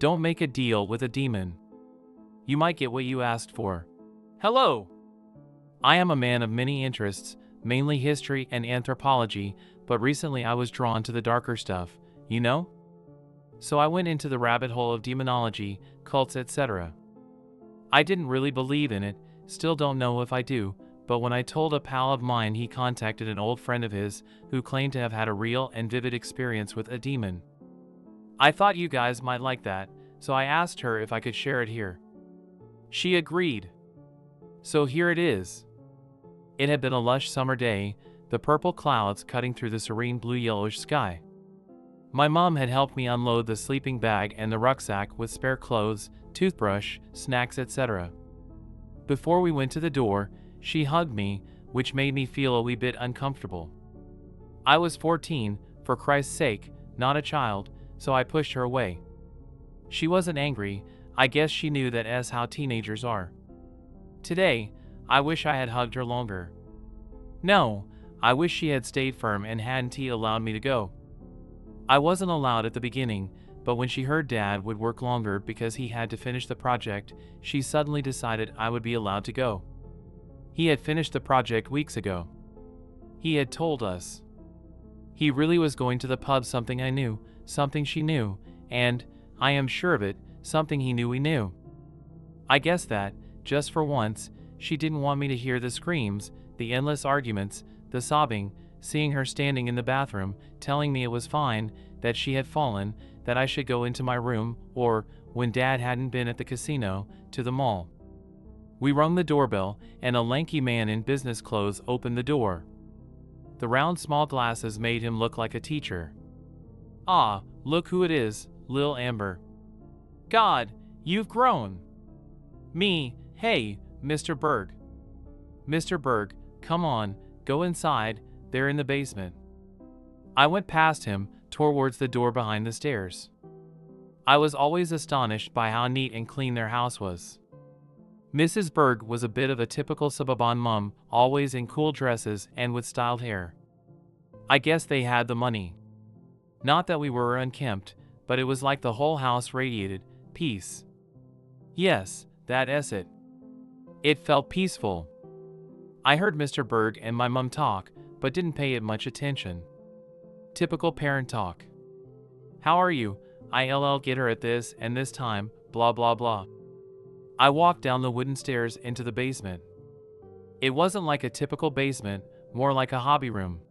Don't make a deal with a demon. You might get what you asked for. Hello! I am a man of many interests, mainly history and anthropology, but recently I was drawn to the darker stuff, you know? So I went into the rabbit hole of demonology, cults, etc. I didn't really believe in it, still don't know if I do, but when I told a pal of mine, he contacted an old friend of his who claimed to have had a real and vivid experience with a demon. I thought you guys might like that, so I asked her if I could share it here. She agreed. So here it is. It had been a lush summer day, the purple clouds cutting through the serene blue-yellowish sky. My mom had helped me unload the sleeping bag and the rucksack with spare clothes, toothbrush, snacks, etc. Before we went to the door, she hugged me, which made me feel a wee bit uncomfortable. I was 14, for Christ's sake, not a child, so I pushed her away. She wasn't angry, I guess she knew that's how teenagers are. Today, I wish I had hugged her longer. No, I wish she had stayed firm and hadn't allowed me to go. I wasn't allowed at the beginning, but when she heard Dad would work longer because he had to finish the project, she suddenly decided I would be allowed to go. He had finished the project weeks ago. He had told us. He really was going to the pub, something I knew, something she knew, and, I am sure of it, something he knew we knew. I guess that, just for once, she didn't want me to hear the screams, the endless arguments, the sobbing, seeing her standing in the bathroom, telling me it was fine, that she had fallen, that I should go into my room, or, when Dad hadn't been at the casino, to the mall. We rung the doorbell, and a lanky man in business clothes opened the door. The round small glasses made him look like a teacher. Ah, look who it is, Lil Amber. God, you've grown. Me, hey, Mr. Berg. Mr. Berg, come on, go inside, they're in the basement. I went past him, towards the door behind the stairs. I was always astonished by how neat and clean their house was. Mrs. Berg was a bit of a typical suburban mom, always in cool dresses and with styled hair. I guess they had the money. Not that we were unkempt, but it was like the whole house radiated peace. Yes, that's it. It felt peaceful. I heard Mr. Berg and my mom talk, but didn't pay it much attention. Typical parent talk. How are you? I'll get her at this and this time, blah blah blah. I walked down the wooden stairs into the basement. It wasn't like a typical basement, more like a hobby room.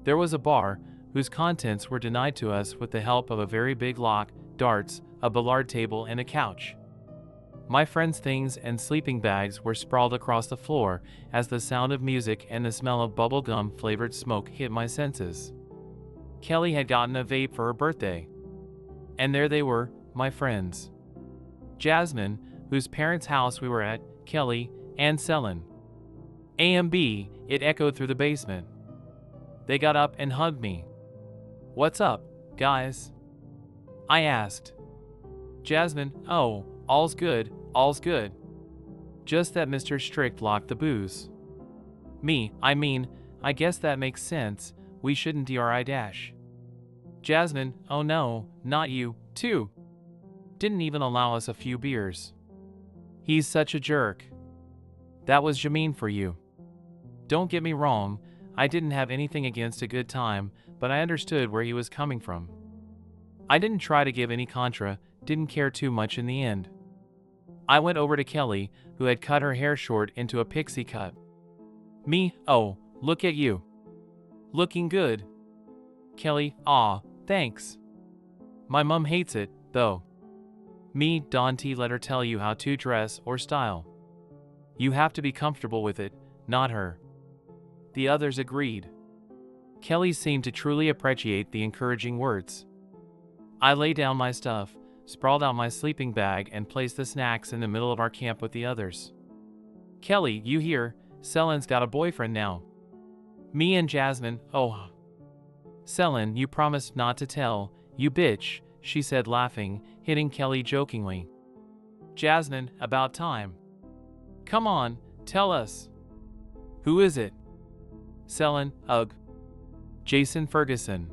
There was a bar, whose contents were denied to us with the help of a very big lock, darts, a billiard table, and a couch. My friends' things and sleeping bags were sprawled across the floor as the sound of music and the smell of bubblegum-flavored smoke hit my senses. Kelly had gotten a vape for her birthday. And there they were, my friends. Jasmine, whose parents' house we were at, Kelly, and Selin. A.M.B., it echoed through the basement. They got up and hugged me. What's up, guys? I asked. Jasmine, oh, all's good, all's good. Just that Mr. Strict locked the booze. Me, I guess that makes sense, we shouldn't DRI-. Jasmine, oh no, not you, too. Didn't even allow us a few beers. He's such a jerk. That was Jameen for you. Don't get me wrong, I didn't have anything against a good time, but I understood where he was coming from. I didn't try to give any contra, didn't care too much in the end. I went over to Kelly, who had cut her hair short into a pixie cut. Me, oh, look at you. Looking good. Kelly, aw, thanks. My mom hates it, though. Me, Dante, let her tell you how to dress or style. You have to be comfortable with it, not her. The others agreed. Kelly seemed to truly appreciate the encouraging words. I laid down my stuff, sprawled out my sleeping bag, and placed the snacks in the middle of our camp with the others. Kelly, you hear, Selin's got a boyfriend now. Me and Jasmine, oh. Selin, you promised not to tell, you bitch, she said laughing, hitting Kelly jokingly. Jasmine, about time. Come on, tell us. Who is it? Selin, ugh. Jason Ferguson.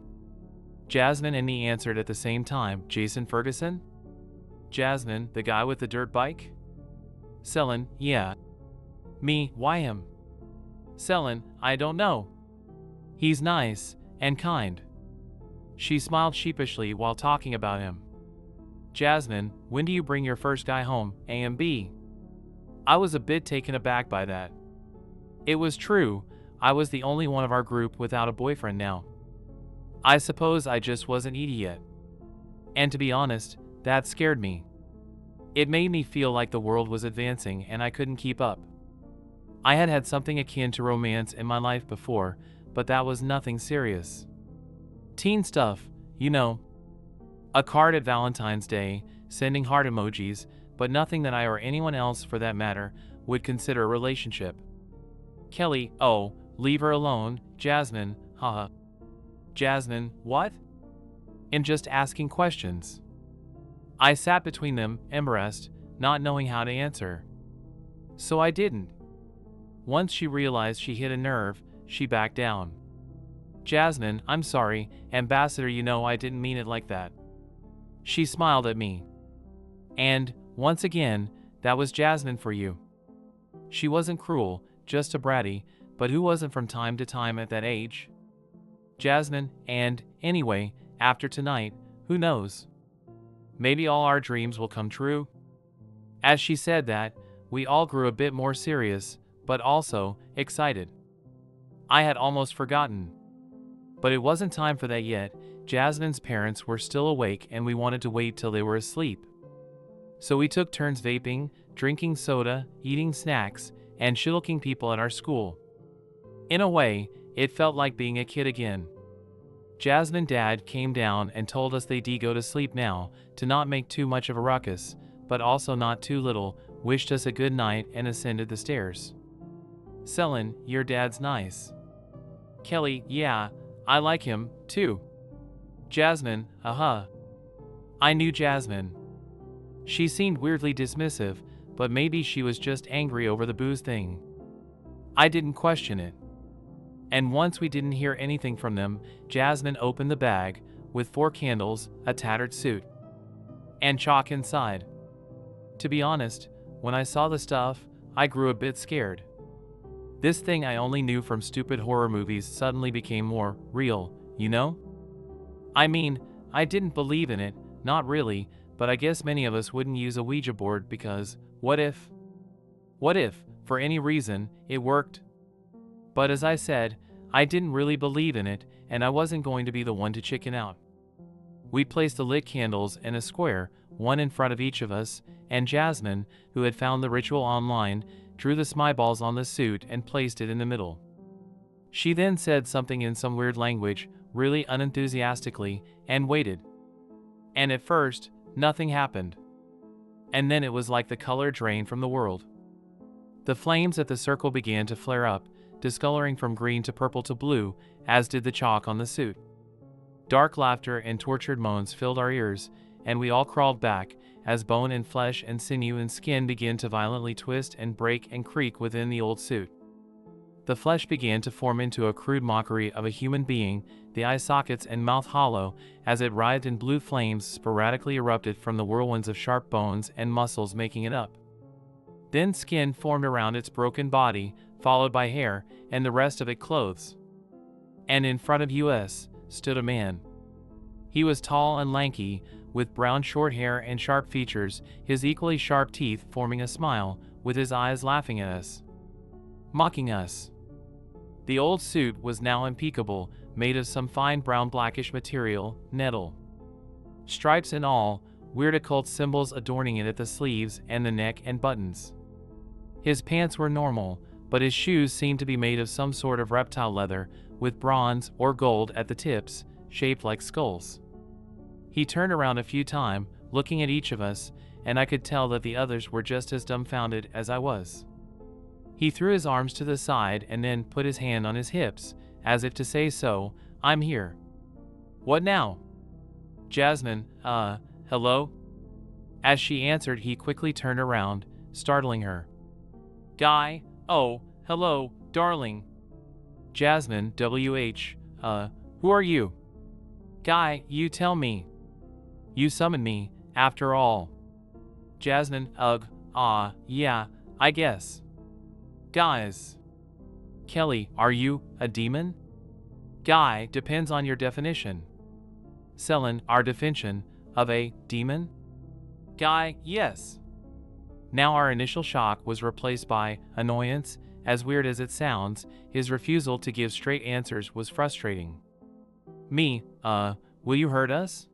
Jasmine and me answered at the same time, Jason Ferguson? Jasmine, the guy with the dirt bike? Selin, yeah. Me, why him? Selin, I don't know. He's nice and kind. She smiled sheepishly while talking about him. Jasmine, when do you bring your first guy home, A and B? I was a bit taken aback by that. It was true, I was the only one of our group without a boyfriend now. I suppose I just wasn't Edie yet. And to be honest, that scared me. It made me feel like the world was advancing and I couldn't keep up. I had had something akin to romance in my life before, but that was nothing serious. Teen stuff, you know. A card at Valentine's Day, sending heart emojis, but nothing that I or anyone else for that matter would consider a relationship. Kelly, oh, leave her alone. Jasmine, haha. Jasmine, what? And just asking questions. I sat between them, embarrassed, not knowing how to answer. So I didn't. Once she realized she hit a nerve, she backed down. Jasmine, I'm sorry, Ambassador, you know I didn't mean it like that. She smiled at me. And, once again, that was Jasmine for you. She wasn't cruel, just a bratty, but who wasn't from time to time at that age? Jasmine, and, anyway, after tonight, who knows? Maybe all our dreams will come true? As she said that, we all grew a bit more serious, but also excited. I had almost forgotten. But it wasn't time for that yet. Jasmine's parents were still awake and we wanted to wait till they were asleep. So we took turns vaping, drinking soda, eating snacks, and shit-looking people at our school. In a way, it felt like being a kid again. Jasmine's dad came down and told us they'd go to sleep now, to not make too much of a ruckus, but also not too little, wished us a good night and ascended the stairs. Selin, your dad's nice. Kelly, yeah, I like him, too. Jasmine, I knew Jasmine. She seemed weirdly dismissive, but maybe she was just angry over the booze thing. I didn't question it. And once we didn't hear anything from them, Jasmine opened the bag, with 4 candles, a tattered suit, and chalk inside. To be honest, when I saw the stuff, I grew a bit scared. This thing I only knew from stupid horror movies suddenly became more real, you know? I mean, I didn't believe in it, not really, but I guess many of us wouldn't use a Ouija board because, what if, for any reason, it worked? But as I said, I didn't really believe in it, and I wasn't going to be the one to chicken out. We placed the lit candles in a square, one in front of each of us, and Jasmine, who had found the ritual online, drew the smiballs on the suit and placed it in the middle. She then said something in some weird language, really unenthusiastically, and waited. And at first, nothing happened. And then it was like the color drained from the world. The flames at the circle began to flare up, discoloring from green to purple to blue, as did the chalk on the suit. Dark laughter and tortured moans filled our ears, and we all crawled back, as bone and flesh and sinew and skin began to violently twist and break and creak within the old suit. The flesh began to form into a crude mockery of a human being, the eye sockets and mouth hollow, as it writhed in blue flames sporadically erupted from the whirlwinds of sharp bones and muscles making it up. Then skin formed around its broken body, followed by hair, and the rest of it clothes. And in front of us stood a man. He was tall and lanky, with brown short hair and sharp features, his equally sharp teeth forming a smile, with his eyes laughing at us, mocking us. The old suit was now impeccable, made of some fine brown blackish material, nettle. Stripes and all, weird occult symbols adorning it at the sleeves and the neck and buttons. His pants were normal, but his shoes seemed to be made of some sort of reptile leather, with bronze or gold at the tips, shaped like skulls. He turned around a few times, looking at each of us, and I could tell that the others were just as dumbfounded as I was. He threw his arms to the side and then put his hand on his hips, as if to say so, I'm here. What now? Jasmine, hello? As she answered, he quickly turned around, startling her. Guy, oh, hello, darling. Jasmine, who are you? Guy, you tell me. You summoned me, after all. Jasmine, ugh, yeah, I guess. Guys. Kelly, are you a demon? Guy, depends on your definition. Selin, our definition of a demon? Guy, yes. Now our initial shock was replaced by annoyance. As weird as it sounds, his refusal to give straight answers was frustrating. Me, will you hurt us?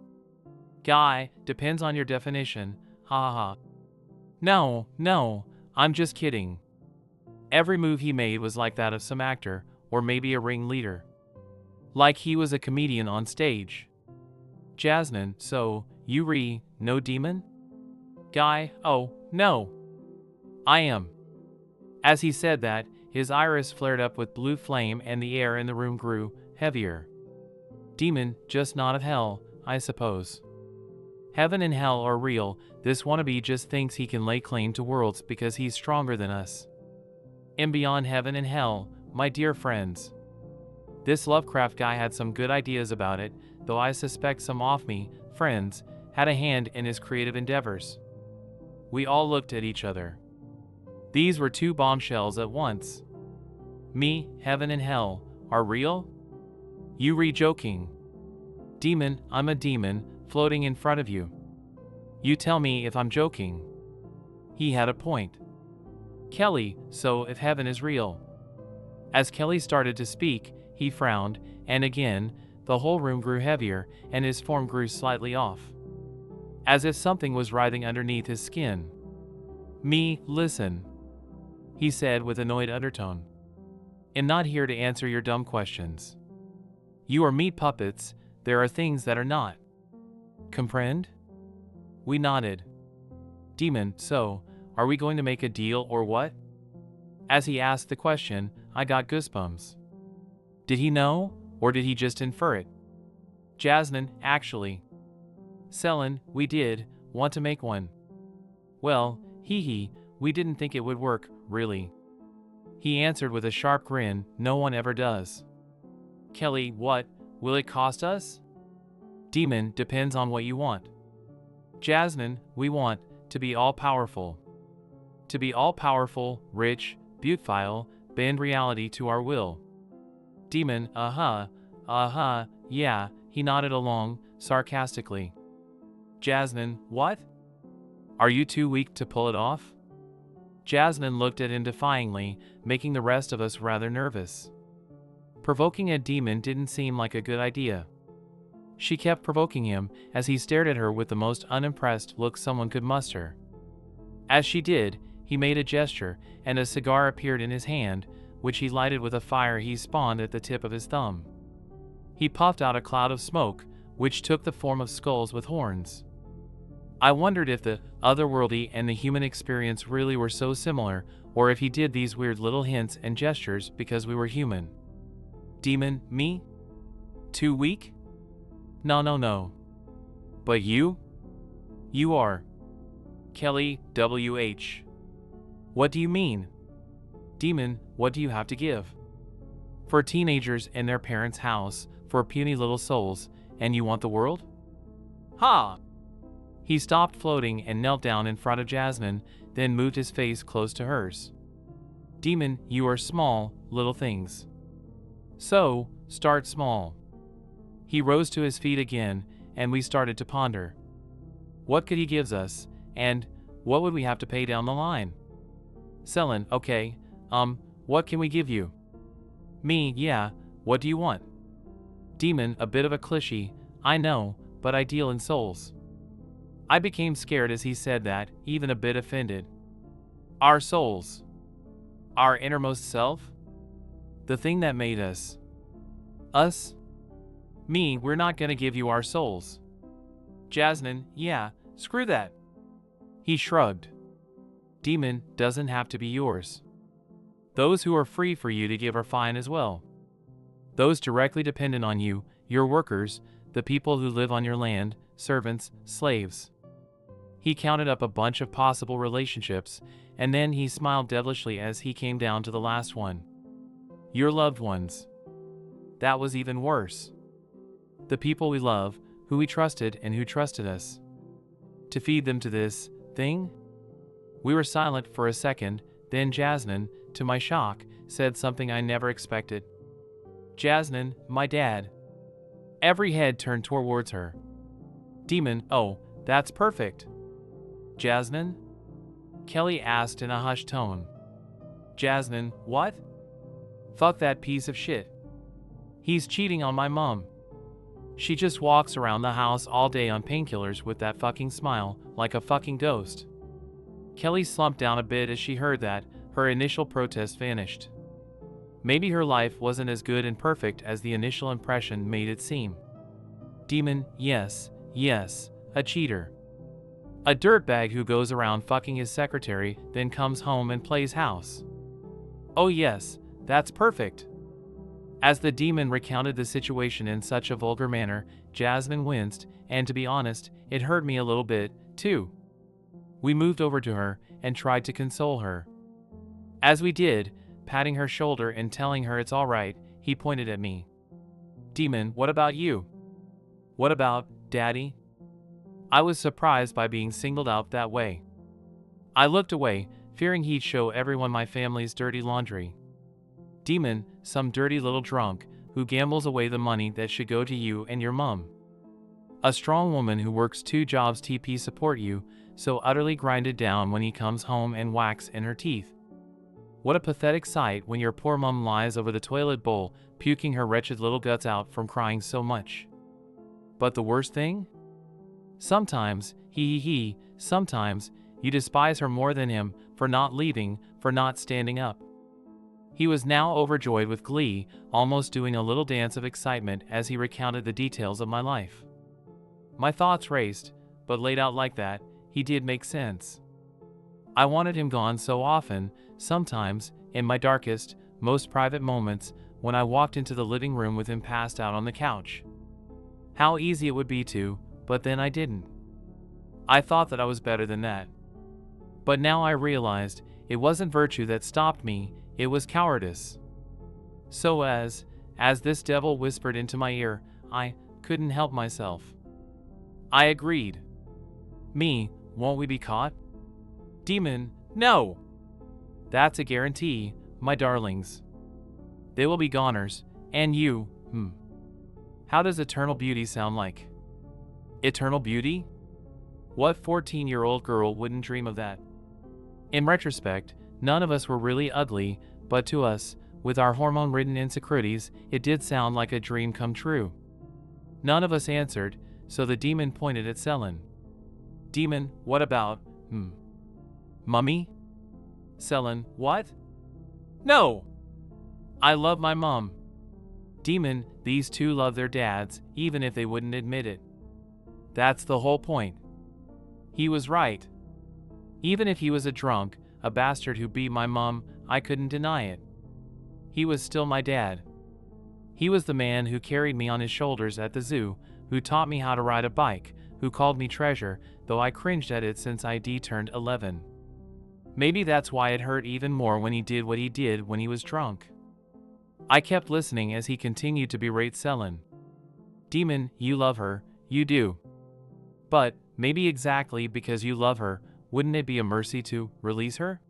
Guy, depends on your definition, ha ha ha. No, I'm just kidding. Every move he made was like that of some actor, or maybe a ringleader. Like he was a comedian on stage. Jasmine, so, you no demon? Guy, oh, no. I am. As he said that, his iris flared up with blue flame and the air in the room grew heavier. Demon, just not of hell, I suppose. Heaven and hell are real. This wannabe just thinks he can lay claim to worlds because he's stronger than us. And beyond heaven and hell, my dear friends. This Lovecraft guy had some good ideas about it, though I suspect some off-me friends had a hand in his creative endeavors. We all looked at each other. These were two bombshells at once. Me, heaven and hell, are real? You joking. Demon, I'm a demon, floating in front of you. You tell me if I'm joking. He had a point. Kelly, so if heaven is real. As Kelly started to speak, he frowned, and again, the whole room grew heavier, and his form grew slightly off. As if something was writhing underneath his skin. Me, listen. He said with annoyed undertone. I'm not here to answer your dumb questions. You are meat puppets, there are things that are not. Comprehend? We nodded. Demon, so, are we going to make a deal or what? As he asked the question, I got goosebumps. Did he know, or did he just infer it? Jasmine, actually. Selin, we did want to make one. Well, we didn't think it would work, really. He answered with a sharp grin, no one ever does. Kelly, what, will it cost us? Demon, depends on what you want. Jasmine, we want to be all-powerful. To be all-powerful, rich, beautiful, bend reality to our will. Demon, yeah, he nodded along, sarcastically. Jasmine, what? Are you too weak to pull it off? Jasmine looked at him defyingly, making the rest of us rather nervous. Provoking a demon didn't seem like a good idea. She kept provoking him as he stared at her with the most unimpressed look someone could muster. As she did, he made a gesture, and a cigar appeared in his hand, which he lighted with a fire he spawned at the tip of his thumb. He puffed out a cloud of smoke, which took the form of skulls with horns. I wondered if the otherworldly and the human experience really were so similar, or if he did these weird little hints and gestures because we were human. Demon, me? Too weak? No. But you? You are. Kelly, W.H. What do you mean? Demon, what do you have to give? For teenagers in their parents' house, for puny little souls, and you want the world? Ha! He stopped floating and knelt down in front of Jasmine, then moved his face close to hers. Demon, you are small, little things. So, start small. He rose to his feet again, and we started to ponder. What could he give us, and what would we have to pay down the line? Selin, okay, what can we give you? Me, yeah, what do you want? Demon, a bit of a cliché, I know, but I deal in souls. I became scared as he said that, even a bit offended. Our souls. Our innermost self? The thing that made us. Us? Me, we're not gonna give you our souls. Jasmine, yeah, screw that. He shrugged. Demon, doesn't have to be yours. Those who are free for you to give are fine as well. Those directly dependent on you, your workers, the people who live on your land, servants, slaves. He counted up a bunch of possible relationships, and then he smiled devilishly as he came down to the last one. Your loved ones. That was even worse. The people we love, who we trusted and who trusted us. To feed them to this, thing? We were silent for a second, then Jasmine, to my shock, said something I never expected. Jasmine, my dad. Every head turned towards her. Demon, oh, that's perfect. Jasmine? Kelly asked in a hushed tone. Jasmine, what? Fuck that piece of shit. He's cheating on my mom. She just walks around the house all day on painkillers with that fucking smile, like a fucking ghost. Kelly slumped down a bit as she heard that. Her initial protest vanished. Maybe her life wasn't as good and perfect as the initial impression made it seem. Demon, yes, a cheater. A dirtbag who goes around fucking his secretary, then comes home and plays house. Oh yes, that's perfect. As the demon recounted the situation in such a vulgar manner, Jasmine winced, and to be honest, it hurt me a little bit, too. We moved over to her and tried to console her. As we did, patting her shoulder and telling her it's all right, he pointed at me. Demon, what about you? What about, Daddy? I was surprised by being singled out that way. I looked away, fearing he'd show everyone my family's dirty laundry. Demon, some dirty little drunk, who gambles away the money that should go to you and your mom. A strong woman who works 2 jobs TP support you, so utterly grinded down when he comes home and whacks in her teeth. What a pathetic sight when your poor mom lies over the toilet bowl, puking her wretched little guts out from crying so much. But the worst thing? Sometimes, sometimes, you despise her more than him for not leaving, for not standing up. He was now overjoyed with glee, almost doing a little dance of excitement as he recounted the details of my life. My thoughts raced, but laid out like that, he did make sense. I wanted him gone so often, sometimes, in my darkest, most private moments, when I walked into the living room with him passed out on the couch. How easy it would be to, but then I didn't. I thought that I was better than that. But now I realized, it wasn't virtue that stopped me, it was cowardice. So as this devil whispered into my ear, I couldn't help myself. I agreed. Me, won't we be caught? Demon, no! That's a guarantee, my darlings. They will be goners, and you, How does eternal beauty sound like? Eternal beauty? What 14-year-old girl wouldn't dream of that? In retrospect, none of us were really ugly, but to us, with our hormone-ridden insecurities, it did sound like a dream come true. None of us answered, so the demon pointed at Selin. Demon, what about, Mummy? Selin, what? No! I love my mom. Demon, these two love their dads, even if they wouldn't admit it. That's the whole point. He was right. Even if he was a drunk, a bastard who beat my mom, I couldn't deny it. He was still my dad. He was the man who carried me on his shoulders at the zoo, who taught me how to ride a bike, who called me treasure, though I cringed at it since ID turned 11. Maybe that's why it hurt even more when he did what he did when he was drunk. I kept listening as he continued to berate Selin. Demon, you love her, you do. But, maybe exactly because you love her, wouldn't it be a mercy to release her?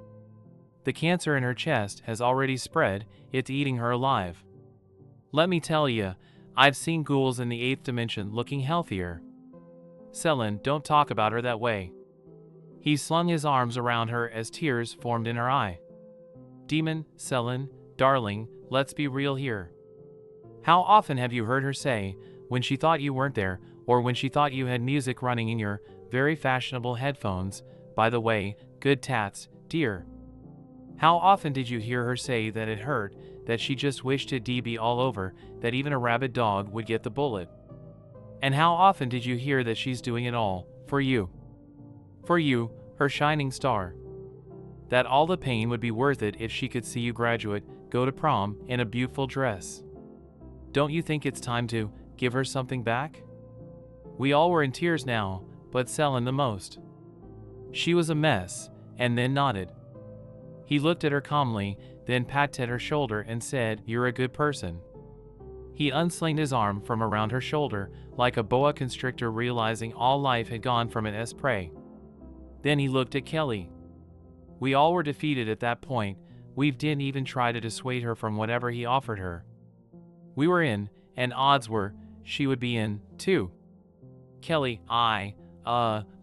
The cancer in her chest has already spread, it's eating her alive. Let me tell you, I've seen ghouls in the 8th dimension looking healthier. Selin, don't talk about her that way. He slung his arms around her as tears formed in her eye. Demon, Selin, darling, let's be real here. How often have you heard her say, when she thought you weren't there, or when she thought you had music running in your very fashionable headphones, by the way, good tats, dear? How often did you hear her say that it hurt, that she just wished it be all over, that even a rabid dog would get the bullet? And how often did you hear that she's doing it all, for you? For you, her shining star. That all the pain would be worth it if she could see you graduate, go to prom, in a beautiful dress. Don't you think it's time to give her something back? We all were in tears now, but Selin the most. She was a mess, and then nodded. He looked at her calmly, then patted her shoulder and said, "You're a good person." He unslinged his arm from around her shoulder, like a boa constrictor realizing all life had gone from its prey. Then he looked at Kelly. We all were defeated at that point. We didn't even try to dissuade her from whatever he offered her. We were in, and odds were she would be in, too. Kelly,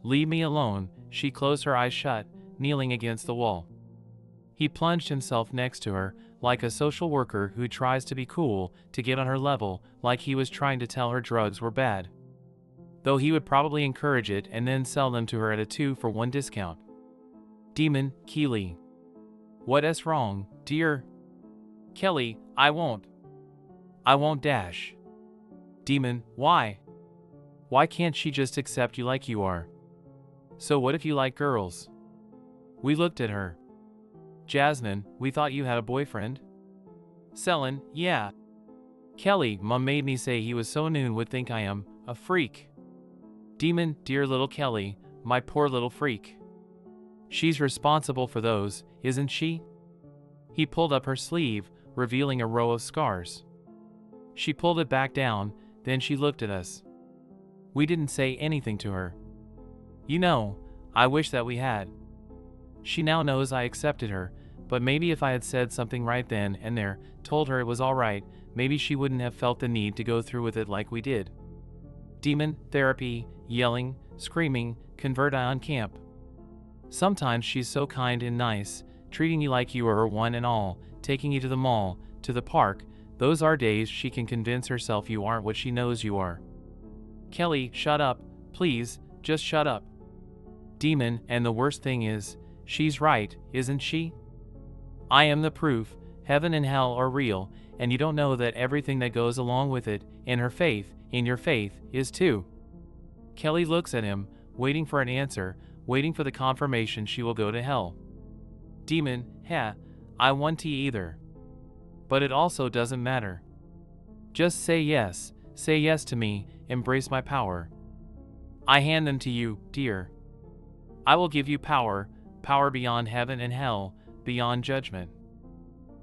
leave me alone. She closed her eyes shut, kneeling against the wall. He plunged himself next to her, like a social worker who tries to be cool, to get on her level, like he was trying to tell her drugs were bad. Though he would probably encourage it and then sell them to her at a 2-for-1 discount. Demon, Keely. What's wrong, dear? Kelly, I won't dash. Demon, why? Why can't she just accept you like you are? So what if you like girls? We looked at her. Jasmine, we thought you had a boyfriend. Selin, yeah. Kelly, Mom made me say he was so new would think I am a freak. Demon, dear little Kelly, my poor little freak. She's responsible for those, isn't she? He pulled up her sleeve, revealing a row of scars. She pulled it back down, then she looked at us. We didn't say anything to her. You know, I wish that we had. She now knows I accepted her, but maybe if I had said something right then and there, told her it was all right, maybe she wouldn't have felt the need to go through with it like we did. Demon, therapy, yelling, screaming, convert on camp. Sometimes she's so kind and nice, treating you like you are her one and all, taking you to the mall, to the park. Those are days she can convince herself you aren't what she knows you are. Kelly, shut up, please, just shut up. Demon, and the worst thing is, she's right, isn't she? I am the proof, heaven and hell are real, and you don't know that everything that goes along with it, in her faith, in your faith, is too. Kelly looks at him, waiting for an answer, waiting for the confirmation she will go to hell. Demon, I want to either. But it also doesn't matter. Just say yes to me, embrace my power. I hand them to you, dear. I will give you power beyond heaven and hell, beyond judgment.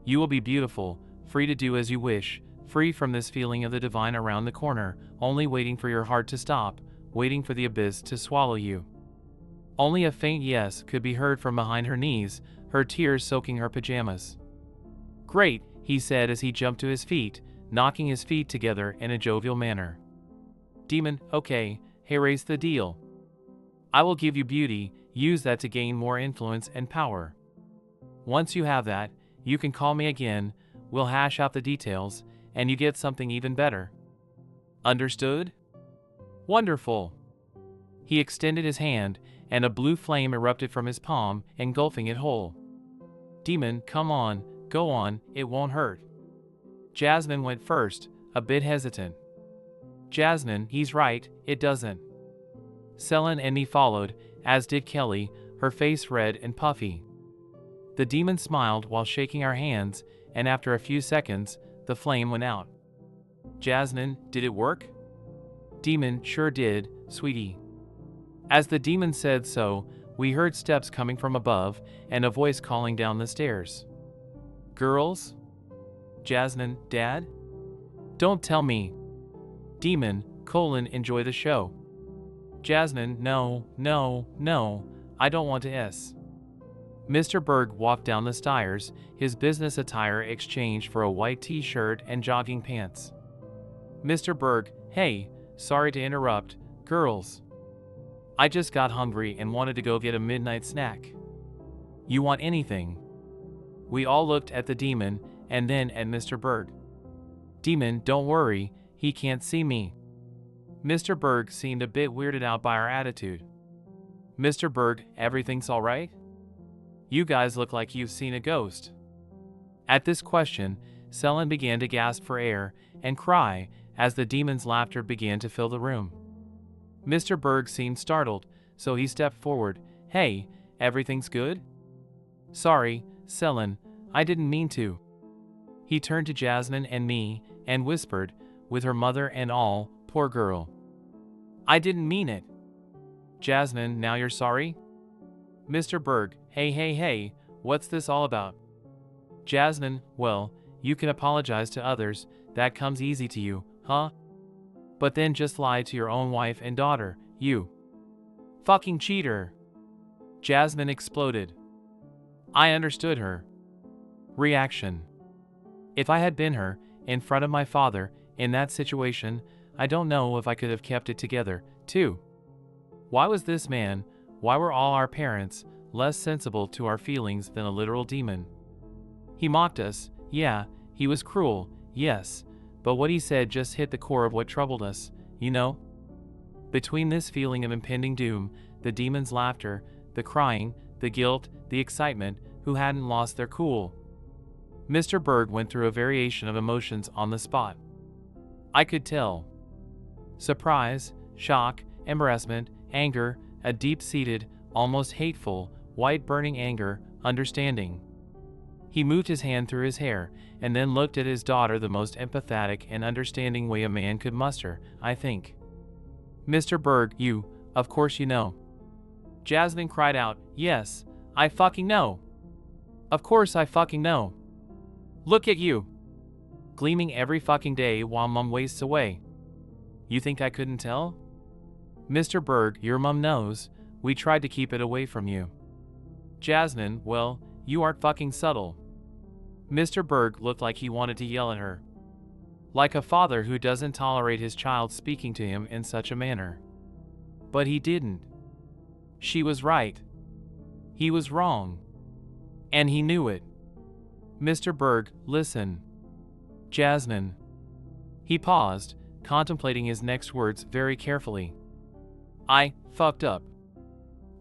You will be beautiful, free to do as you wish, free from this feeling of the divine around the corner, only waiting for your heart to stop, waiting for the abyss to swallow you. Only a faint yes could be heard from behind her knees, her tears soaking her pajamas. Great, he said as he jumped to his feet, knocking his feet together in a jovial manner. Demon, okay, raise the deal. I will give you beauty, use that to gain more influence and power. Once you have that, you can call me again, we'll hash out the details, and you get something even better. Understood? Wonderful. He extended his hand, and a blue flame erupted from his palm, engulfing it whole. Demon, come on, go on, it won't hurt. Jasmine went first, a bit hesitant. Jasmine, he's right, it doesn't. Selin and me followed, as did Kelly, her face red and puffy. The demon smiled while shaking our hands, and after a few seconds, the flame went out. Jasmine, did it work? Demon, sure did, sweetie. As the demon said so, we heard steps coming from above, and a voice calling down the stairs. Girls? Jasmine, Dad? Don't tell me. Demon, enjoy the show. Jasmine, no, I don't want to s. Mr. Berg walked down the stairs, his business attire exchanged for a white t-shirt and jogging pants. Mr. Berg, hey, sorry to interrupt, girls. I just got hungry and wanted to go get a midnight snack. You want anything? We all looked at the demon, and then at Mr. Berg. Demon, don't worry, he can't see me. Mr. Berg seemed a bit weirded out by our attitude. Mr. Berg, everything's all right? You guys look like you've seen a ghost. At this question, Selin began to gasp for air and cry as the demon's laughter began to fill the room. Mr. Berg seemed startled, so he stepped forward. Hey, everything's good? Sorry, Selin, I didn't mean to. He turned to Jasmine and me and whispered, with her mother and all, poor girl. I didn't mean it. Jasmine, now you're sorry? Mr. Berg, hey, what's this all about? Jasmine, well, you can apologize to others, that comes easy to you, huh? But then just lie to your own wife and daughter, you fucking cheater. Jasmine exploded. I understood her reaction. If I had been her, in front of my father, in that situation, I don't know if I could have kept it together, too. Why was this man, why were all our parents, less sensible to our feelings than a literal demon? He mocked us, yeah, he was cruel, yes, but what he said just hit the core of what troubled us, you know? Between this feeling of impending doom, the demon's laughter, the crying, the guilt, the excitement, who hadn't lost their cool? Mr. Berg went through a variation of emotions on the spot. I could tell. Surprise, shock, embarrassment, anger, a deep-seated, almost hateful, white-burning anger, understanding. He moved his hand through his hair, and then looked at his daughter the most empathetic and understanding way a man could muster, I think. Mr. Berg, of course you know. Jasmine cried out, yes, I fucking know. Of course I fucking know. Look at you. Gleaming every fucking day while Mum wastes away. You think I couldn't tell? Mr. Berg, your mum knows. We tried to keep it away from you. Jasmine, well, you aren't fucking subtle. Mr. Berg looked like he wanted to yell at her. Like a father who doesn't tolerate his child speaking to him in such a manner. But he didn't. She was right. He was wrong. And he knew it. Mr. Berg, listen. Jasmine. He paused, contemplating his next words very carefully. I fucked up.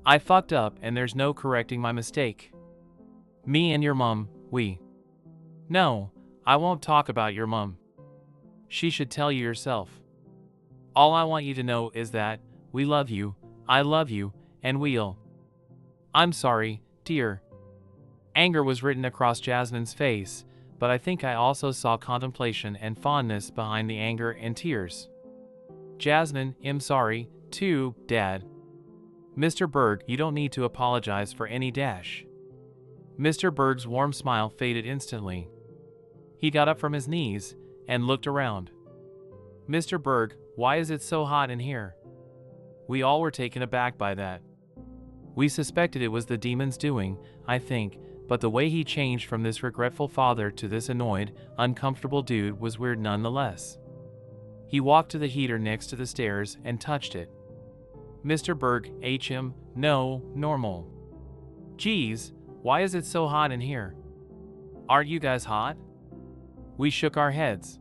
I fucked up and there's no correcting my mistake. Me and your mum, we. No, I won't talk about your mum. She should tell you yourself. All I want you to know is that, we love you, I love you, and we'll. I'm sorry, dear. Anger was written across Jasmine's face, but I think I also saw contemplation and fondness behind the anger and tears. Jasmine, I'm sorry, too, Dad. Mr. Berg, you don't need to apologize for any dash. Mr. Berg's warm smile faded instantly. He got up from his knees and looked around. Mr. Berg, why is it so hot in here? We all were taken aback by that. We suspected it was the demon's doing, I think, but the way he changed from this regretful father to this annoyed, uncomfortable dude was weird nonetheless. He walked to the heater next to the stairs and touched it. Mr. Berg, no, normal. Geez, why is it so hot in here? Aren't you guys hot? We shook our heads.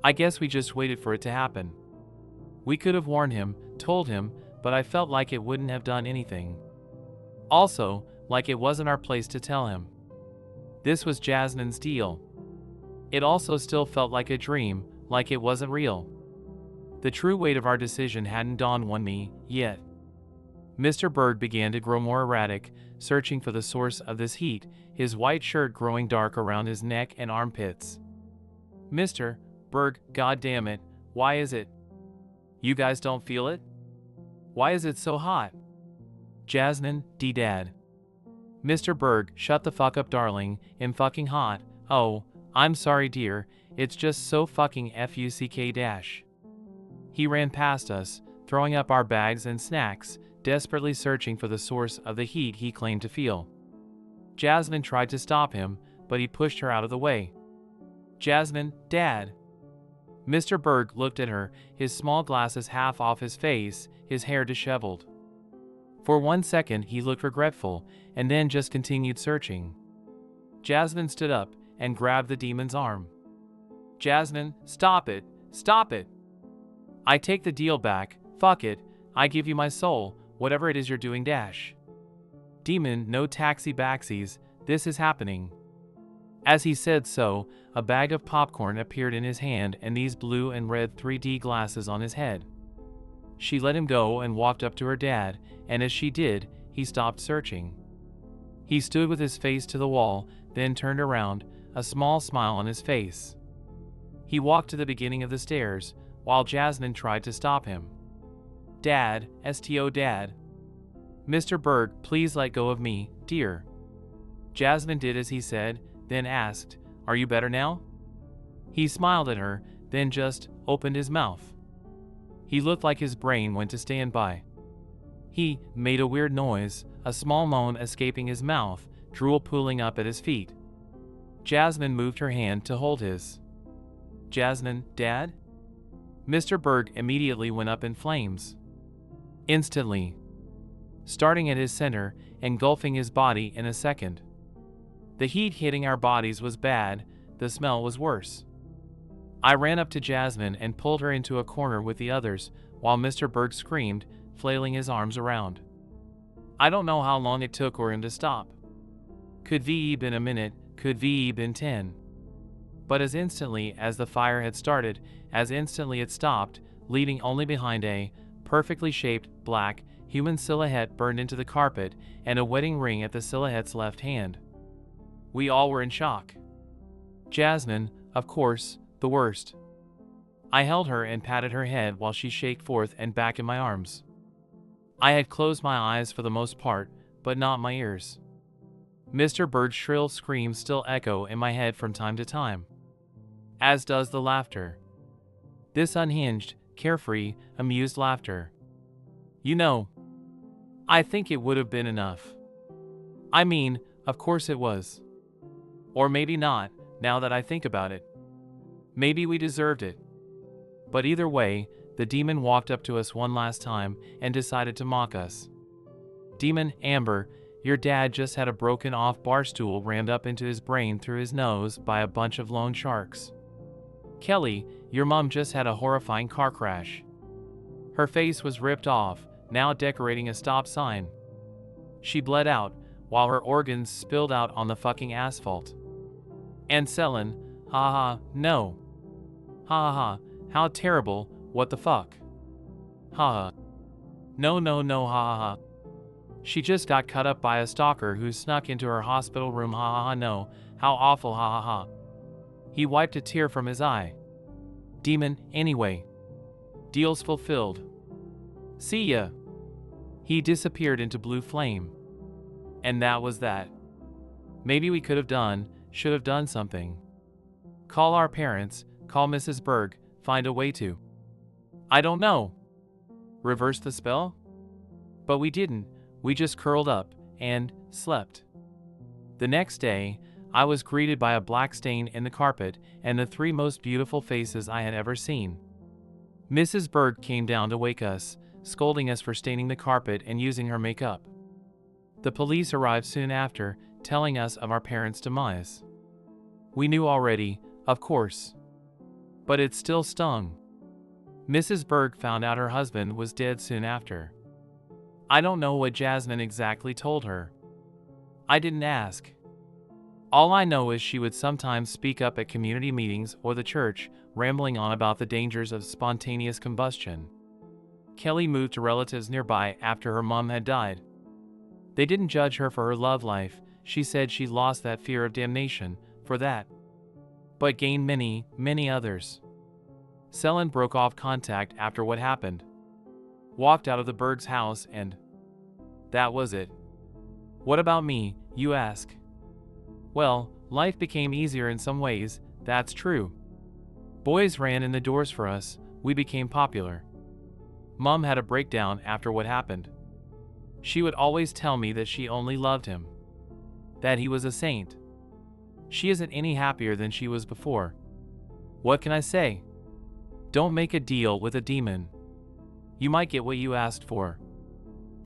I guess we just waited for it to happen. We could have warned him, told him, but I felt like it wouldn't have done anything. Also, like it wasn't our place to tell him. This was Jasmine's deal. It also still felt like a dream, like it wasn't real. The true weight of our decision hadn't dawned on me yet. Mr. Berg began to grow more erratic, searching for the source of this heat, his white shirt growing dark around his neck and armpits. Mr. Berg, goddammit, why is it? You guys don't feel it? Why is it so hot? Jasmine, Dad. Mr. Berg, shut the fuck up, darling, I'm fucking hot. Oh, I'm sorry, dear, it's just so fucking fuck dash. He ran past us, throwing up our bags and snacks, desperately searching for the source of the heat he claimed to feel. Jasmine tried to stop him, but he pushed her out of the way. Jasmine, Dad. Mr. Berg looked at her, his small glasses half off his face, his hair disheveled. For 1 second he looked regretful, and then just continued searching. Jasmine stood up and grabbed the demon's arm. Jasmine, stop it, stop it. I take the deal back, fuck it, I give you my soul, whatever it is you're doing dash. Demon, no taxi backsies, this is happening. As he said so, a bag of popcorn appeared in his hand and these blue and red 3D glasses on his head. She let him go and walked up to her dad, and as she did, he stopped searching. He stood with his face to the wall, then turned around, a small smile on his face. He walked to the beginning of the stairs, while Jasmine tried to stop him. Dad, STO Dad. Mr. Berg, please let go of me, dear. Jasmine did as he said, then asked, are you better now? He smiled at her, then just opened his mouth. He looked like his brain went to standby. He made a weird noise, a small moan escaping his mouth, drool pooling up at his feet. Jasmine moved her hand to hold his. Jasmine, Dad? Mr. Berg immediately went up in flames. Instantly. Starting at his center, engulfing his body in a second. The heat hitting our bodies was bad, the smell was worse. I ran up to Jasmine and pulled her into a corner with the others, while Mr. Berg screamed, flailing his arms around. I don't know how long it took for him to stop. Could VE been a minute, could VE been 10. But as instantly as the fire had started, as instantly it stopped, leaving only behind a perfectly shaped, black, human silhouette burned into the carpet and a wedding ring at the silhouette's left hand. We all were in shock. Jasmine, of course, the worst. I held her and patted her head while she shook forth and back in my arms. I had closed my eyes for the most part, but not my ears. Mr. Bird's shrill screams still echo in my head from time to time. As does the laughter. This unhinged, carefree, amused laughter. You know, I think it would have been enough. I mean, of course it was. Or maybe not, now that I think about it. Maybe we deserved it. But either way, the demon walked up to us one last time and decided to mock us. Demon, Amber, your dad just had a broken off bar stool rammed up into his brain through his nose by a bunch of loan sharks. Kelly, your mom just had a horrifying car crash. Her face was ripped off, now decorating a stop sign. She bled out, while her organs spilled out on the fucking asphalt. And Selin, haha, no. Haha, how terrible, what the fuck. Haha. No, haha. She just got cut up by a stalker who snuck into her hospital room, haha, no, how awful, haha. He wiped a tear from his eye. Demon, anyway. Deals fulfilled. See ya. He disappeared into blue flame. And that was that. Maybe we should have done something. Call our parents, call Mrs. Berg, find a way to. I don't know. Reverse the spell? But we didn't, we just curled up and slept. The next day, I was greeted by a black stain in the carpet and the three most beautiful faces I had ever seen. Mrs. Berg came down to wake us, scolding us for staining the carpet and using her makeup. The police arrived soon after, telling us of our parents' demise. We knew already, of course. But it still stung. Mrs. Berg found out her husband was dead soon after. I don't know what Jasmine exactly told her. I didn't ask. All I know is she would sometimes speak up at community meetings or the church, rambling on about the dangers of spontaneous combustion. Kelly moved to relatives nearby after her mom had died. They didn't judge her for her love life, she said she lost that fear of damnation, for that. But gained many, many others. Selin broke off contact after what happened. Walked out of the Berg's house and... that was it. What about me, you ask? Well, life became easier in some ways, that's true. Boys ran in the doors for us, we became popular. Mom had a breakdown after what happened. She would always tell me that she only loved him. That he was a saint. She isn't any happier than she was before. What can I say? Don't make a deal with a demon. You might get what you asked for.